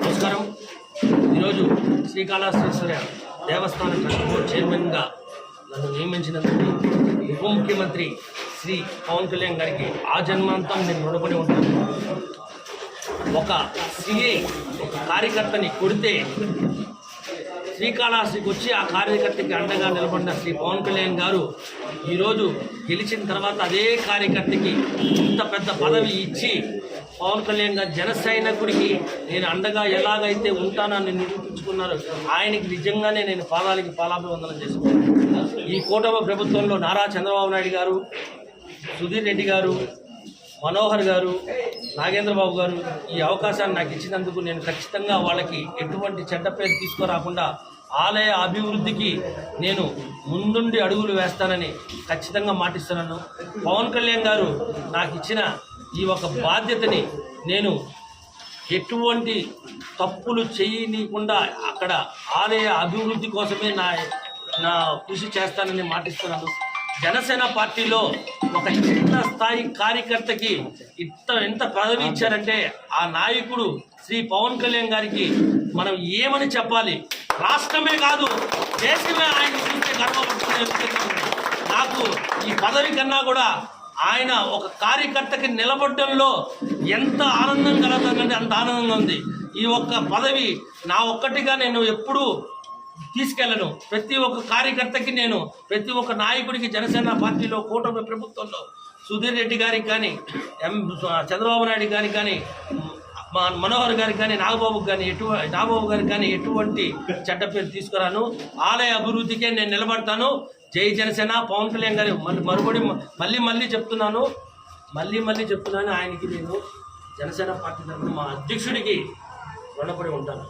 నమస్కారం. ఈరోజు శ్రీకాళహస్తీశ్వర దేవస్థానం trust board చైర్మన్గా నన్ను నియమించినందుకు ఉప ముఖ్యమంత్రి శ్రీ పవన్ కళ్యాణ్ గారికి ఆ జన్మాంతం నేను రుణపడి ఉంటాను. ఒక సిఐ ఒక కార్యకర్తని కొడితే శ్రీకాళహస్తికి వచ్చి ఆ కార్యకర్తకి అండగా నిలబడిన శ్రీ పవన్ కళ్యాణ్ గారు ఈరోజు గెలిచిన తర్వాత అదే కార్యకర్తకి ఇంత పెద్ద పదవి ఇచ్చి పవన్ కళ్యాణ్ గారు జన సైనికుడికి నేను అండగా ఎలాగైతే ఉంటానని నిరూపించుకున్నారు. ఆయనకి నిజంగానే నేను పాదాలకి పాలాభివందనం చేసుకున్నాను. ఈ కూటమి ప్రభుత్వంలో నారా చంద్రబాబు నాయుడు గారు, సుధీర్ రెడ్డి గారు, మనోహర్ గారు, నాగేంద్రబాబు గారు ఈ అవకాశాన్ని నాకు ఇచ్చినందుకు నేను ఖచ్చితంగా వాళ్ళకి ఎటువంటి చెడ్డ పేరు తీసుకురాకుండా ఆలయ అభివృద్ధికి నేను ముందుండి అడుగులు వేస్తానని ఖచ్చితంగా మాటిస్తున్నాను. పవన్ కళ్యాణ్ గారు నాకు ఇచ్చిన ఈ ఒక బాధ్యతని నేను ఎటువంటి తప్పులు చేయనీయకుండా అక్కడ ఆలయ అభివృద్ధి కోసమే నా కృషి చేస్తానని మాటిస్తున్నాను. జనసేన పార్టీలో ఒక చిన్న స్థాయి కార్యకర్తకి ఎంత పదవి ఇచ్చారంటే ఆ నాయకుడు శ్రీ పవన్ కళ్యాణ్ గారికి మనం ఏమని చెప్పాలి? రాష్ట్రమే కాదు, దేశమే ఆయన చూస్తే గర్వపడుతుంది. నాకు ఈ పదవి కన్నా కూడా ఆయన ఒక కార్యకర్తకి నిలబడడంలో ఎంత ఆనందం కలగదంటే అంత ఆనందంగా ఉంది. ఈ ఒక్క పదవి నా ఒక్కటిగా నేను ఎప్పుడూ తీసుకెళ్ళను. ప్రతి ఒక్క కార్యకర్తకి నేను ప్రతి ఒక్క నాయకుడికి జనసేన పార్టీలో కూటమి ప్రభుత్వంలో సుధీర్ రెడ్డి గారికి కానీ, చంద్రబాబు నాయుడు గారికి కానీ, మనోహర్ గారికి కానీ, నాగబాబు గారికి కానీ ఎటువంటి చెడ్డ పేరు తీసుకురాను. ఆలయ అభివృద్ధికే నేను నిలబడతాను. జై జనసేన. పవన్ కళ్యాణ్ గారి మళ్ళీ చెప్తున్నాను ఆయనకి నేను జనసేన పార్టీ తరఫున మా అధ్యక్షుడికి రుణపడి ఉంటాను.